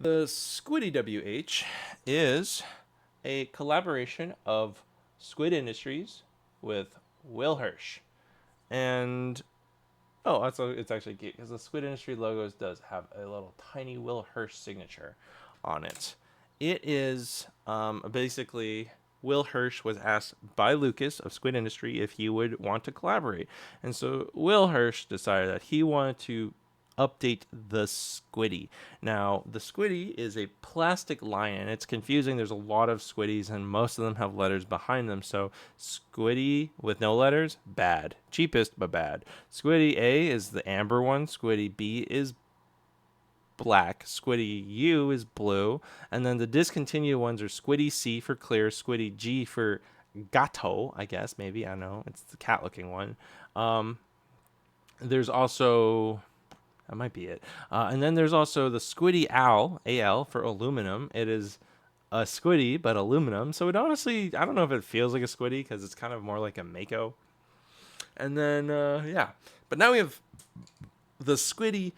The Squiddy WH is a collaboration of Squid Industries with Will Hirsch. And oh, it's actually cute because the Squid Industry logos does have a little tiny Will Hirsch signature on it. It is basically Will Hirsch was asked by Lucas of Squid Industry if he would want to collaborate, and so Will Hirsch decided that he wanted to update the Squiddy. Now, the Squiddy is a plastic lion. It's confusing. There's a lot of Squiddies, and most of them have letters behind them. So, Squiddy with no letters, bad. Cheapest, but bad. Squiddy A is the amber one. Squiddy B is black. Squiddy U is blue. And then the discontinued ones are Squiddy C for clear, Squiddy G for gato, I guess, maybe. I don't know. It's the cat looking one. There's also that might be it. And then there's also the Squiddy Owl, AL, for aluminum. It is a Squiddy, but aluminum. So it honestly, I don't know if it feels like a Squiddy because it's kind of more like a Mako. And then, yeah. But now we have the Squiddy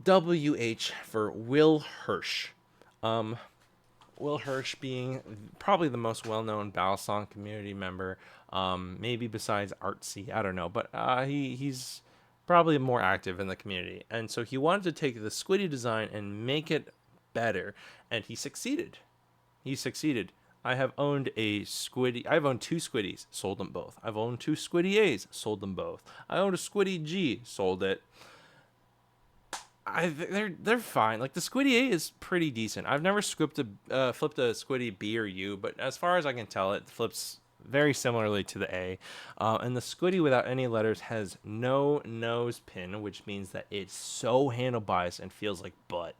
WH for Will Hirsch. Will Hirsch being probably the most well-known Balisong community member, maybe besides Artsy, I don't know, but he's probably more active in the community, and so he wanted to take the Squiddy design and make it better, and he succeeded. He succeeded. I have owned a Squiddy. I've owned two Squiddies, sold them both. I've owned two Squiddy A's, sold them both. I owned a Squiddy G, sold it. They're fine. Like the Squiddy A is pretty decent. I've never flipped a Squiddy B or U, but as far as I can tell, it flips very similarly to the A. And the Squiddy without any letters has no nose pin, which means that it's so handle biased and feels like butt.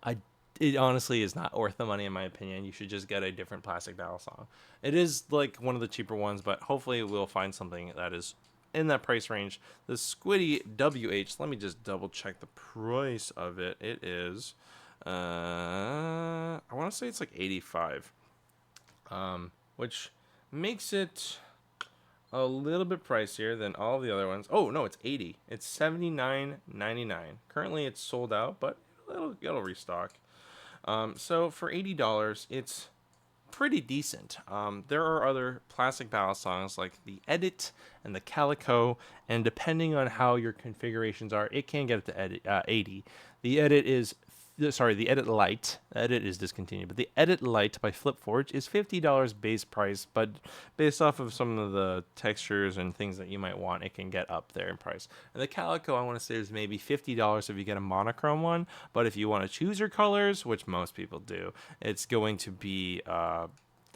I it honestly is not worth the money in my opinion. You should just get a different plastic barrel saw. It is like one of the cheaper ones, but hopefully we'll find something that is in that price range. The Squiddy WH, let me just double check the price of it. It is I want to say it's like 85. Which makes it a little bit pricier than all the other ones. Oh, no, it's 80. It's $79.99. Currently it's sold out, but it'll restock. So for $80, it's pretty decent. There are other plastic Balisongs like the Edit and the Calico, and depending on how your configurations are, it can get up to 80. The Edit is the Edit Lite. Edit is discontinued, but the Edit Lite by FlipForge is $50 base price, but based off of some of the textures and things that you might want, it can get up there in price. And the Calico, I want to say, is maybe $50 if you get a monochrome one, but if you want to choose your colors, which most people do, it's going to be I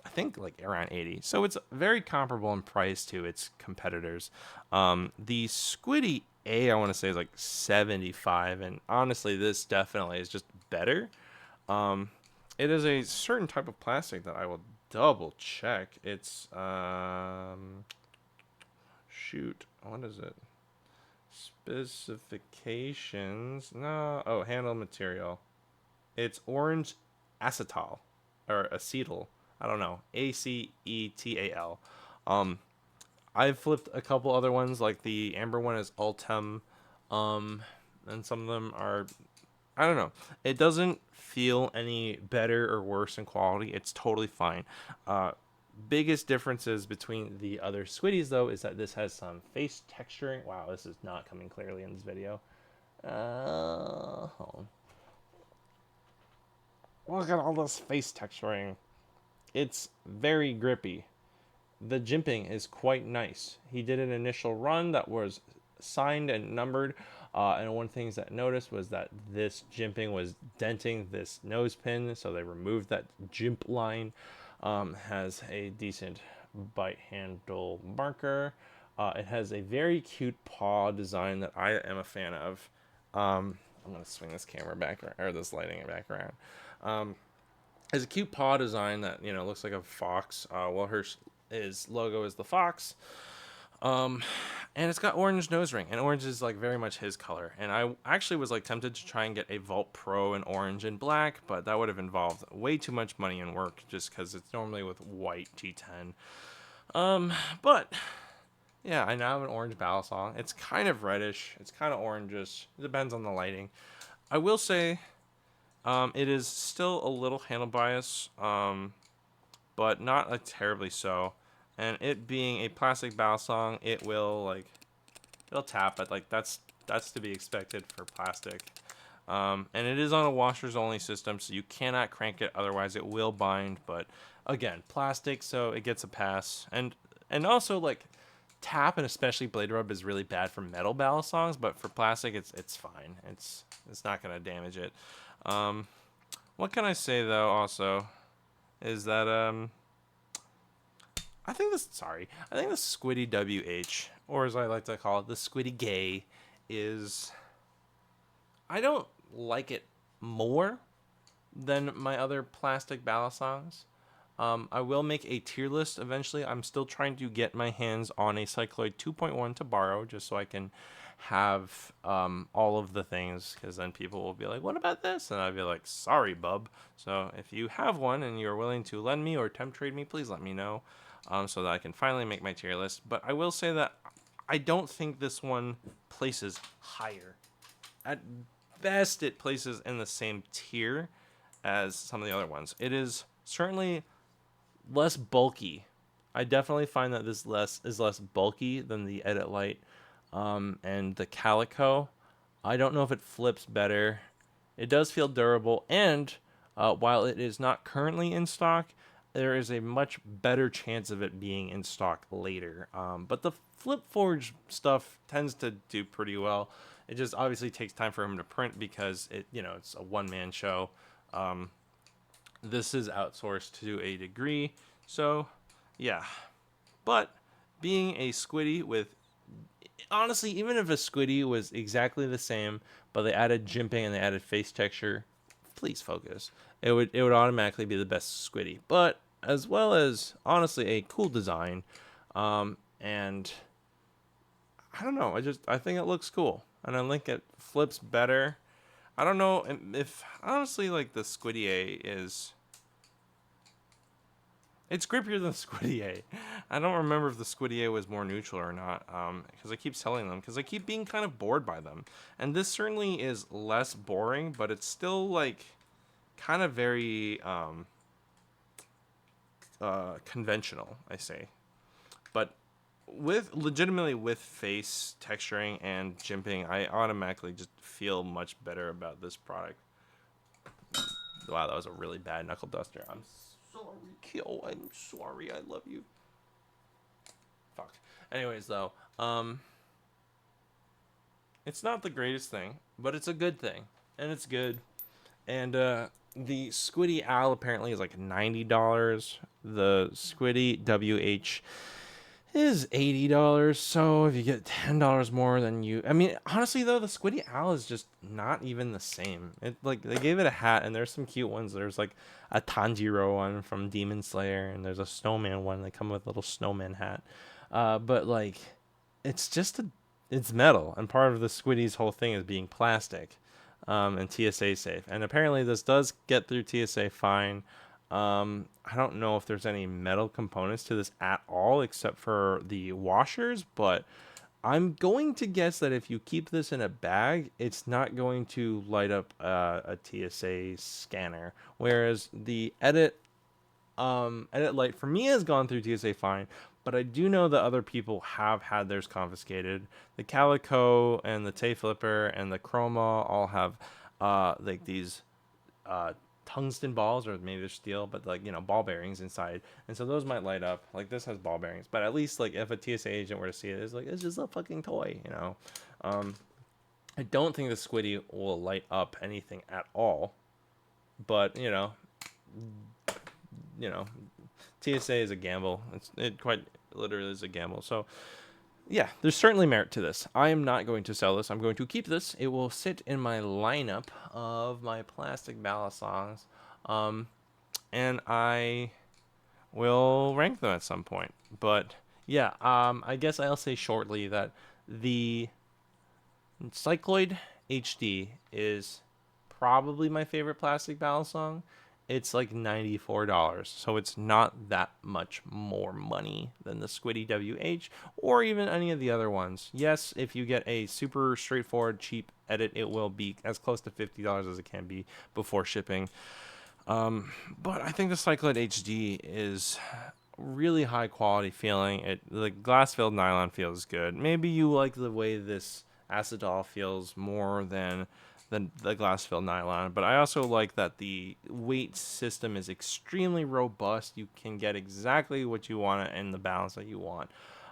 think like around 80. So it's very comparable in price to its competitors. The Squiddy A, I want to say, is like 75, and honestly, this definitely is just better. It is a certain type of plastic that I will double check. It's shoot, what is it? Specifications? No, oh, handle material. It's orange acetal or acetal. I don't know. ACETAL. Um, I've flipped a couple other ones, like the amber one is Ultem, and some of them are, I don't know. It doesn't feel any better or worse in quality. It's totally fine. Biggest differences between the other Squiddies, though, is that this has some face texturing. Wow, this is not coming clearly in this video. Hold on. Look at all this face texturing. It's very grippy. The jimping is quite nice. He did an initial run that was signed and numbered, and one of the things that I noticed was that this jimping was denting this nose pin, so they removed that jimp line. Has a decent bite handle marker. It has a very cute paw design that I am a fan of. I'm gonna swing this camera back or this lighting back around. Has a cute paw design that looks like a fox. Well, his logo is the fox. And it's got orange nose ring, and orange is like very much his color. And I actually was like tempted to try and get a Vault Pro in orange and black, but that would have involved way too much money and work just because it's normally with white G10. But yeah, I now have an orange Balisong. It's kind of reddish. It's kind of orangish. It depends on the lighting. I will say It is still a little handle bias, but not like terribly so. And it being a plastic Balisong, it will like it'll tap, but like that's to be expected for plastic. And it is on a washers only system, so you cannot crank it, otherwise it will bind. But again, plastic, so it gets a pass. And also like tap and especially blade rub is really bad for metal Balisongs, but for plastic it's fine. It's not gonna damage it. Um, what can I say though? Also, is that I think the Squiddy WH, or as I like to call it, the Squiddy Gay, is I don't like it more than my other plastic Balisongs. I will make a tier list eventually. I'm still trying to get my hands on a Cycloid 2.1 to borrow, just so I can have all of the things, because then people will be like, what about this? And I'll be like, sorry, bub. So if you have one and you're willing to lend me or temp trade me, please let me know, so that I can finally make my tier list. But I will say that I don't think this one places higher. At best, it places in the same tier as some of the other ones. It is certainly less bulky. I definitely find that this is less bulky than the Edit Light and the Calico. I don't know if it flips better. It does feel durable, and while it is not currently in stock, there is a much better chance of it being in stock later. But the Flip Forge stuff tends to do pretty well. It just obviously takes time for him to print because it's a one-man show. This is outsourced to a degree, so yeah. But being a Squiddy with honestly, even if a Squiddy was exactly the same, but they added jimping and they added face texture, please focus. It would automatically be the best Squiddy. But as well as honestly a cool design, and I don't know. I think it looks cool, and I think it flips better. I don't know if honestly like the Squiddy A is. It's grippier than Squiddy A. I don't remember if the Squiddy A was more neutral or not, because I keep selling them, because I keep being kind of bored by them. And this certainly is less boring, but it's still, like, kind of very conventional, I say. But legitimately with face texturing and jimping, I automatically just feel much better about this product. Wow, that was a really bad knuckle duster. I'm sorry, Kill. I'm sorry. I love you. Fuck. Anyways, though, it's not the greatest thing, but it's a good thing, and it's good. And the Squiddy Owl apparently is like $90. The Squiddy WH is $80. So if you get $10 more than I mean, honestly though, the Squiddy Owl is just not even the same. It like they gave it a hat, and there's some cute ones. There's like a Tanjiro one from Demon Slayer, and there's a snowman one. They come with a little snowman hat. But like, it's metal, and part of the Squiddy's whole thing is being plastic, and TSA safe. And apparently this does get through TSA fine. I don't know if there's any metal components to this at all except for the washers, but I'm going to guess that if you keep this in a bag, it's not going to light up a TSA scanner. Whereas the Edit Light for me has gone through TSA fine, but I do know that other people have had theirs confiscated. The Calico and the Tay Flipper and the Chroma all have like these tungsten balls, or maybe they're steel, but like ball bearings inside, and so those might light up. Like this has ball bearings, but at least like if a TSA agent were to see it, it's just a fucking toy. I don't think the Squiddy will light up anything at all, but TSA is a gamble. It quite literally is a gamble. So yeah, there's certainly merit to this. I am not going to sell this. I'm going to keep this. It will sit in my lineup of my plastic Balisongs, and I will rank them at some point. But yeah, I guess I'll say shortly that the Cycloid HD is probably my favorite plastic Balisong, it's like $94. So it's not that much more money than the Squiddy WH or even any of the other ones. Yes, if you get a super straightforward, cheap edit, it will be as close to $50 as it can be before shipping. But I think the Cyclid HD is really high quality feeling. The glass filled nylon feels good. Maybe you like the way this acetal feels more than the glass filled nylon, but I also like that the weight system is extremely robust. You can get exactly what you want and the balance that you want.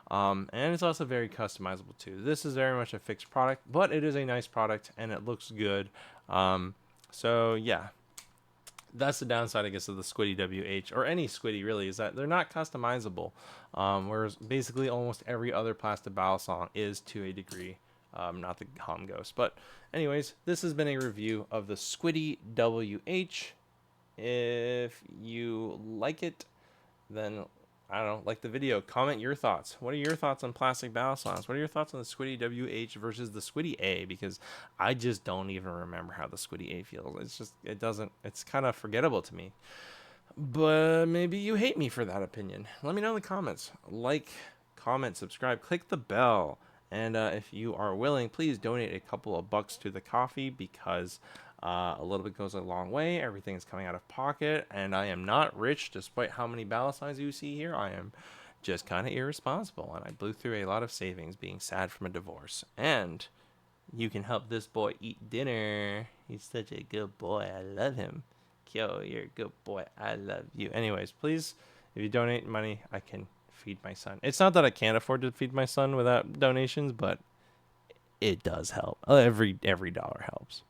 And it's also very customizable too. This is very much a fixed product, but it is a nice product and it looks good. So yeah, that's the downside, I guess, of the Squiddy WH or any Squiddy really, is that they're not customizable. Whereas basically almost every other plastic Balisong is to a degree, not the Hom Ghost. But anyways, this has been a review of the Squiddy WH. If you like it, then I don't know, like the video, comment your thoughts. What are your thoughts on plastic Balisongs? What are your thoughts on the Squiddy WH versus the Squiddy A? Because I just don't even remember how the Squiddy A feels. It's kind of forgettable to me. But maybe you hate me for that opinion. Let me know in the comments. Like, comment, subscribe, click the bell. And if you are willing, please donate a couple of bucks to the coffee, because a little bit goes a long way. Everything is coming out of pocket, and I am not rich despite how many Balisongs you see here. I am just kind of irresponsible, and I blew through a lot of savings being sad from a divorce. And you can help this boy eat dinner. He's such a good boy. I love him. Yo, you're a good boy. I love you. Anyways, please, if you donate money, I can feed my son. It's not that I can't afford to feed my son without donations, but it does help. Every dollar helps.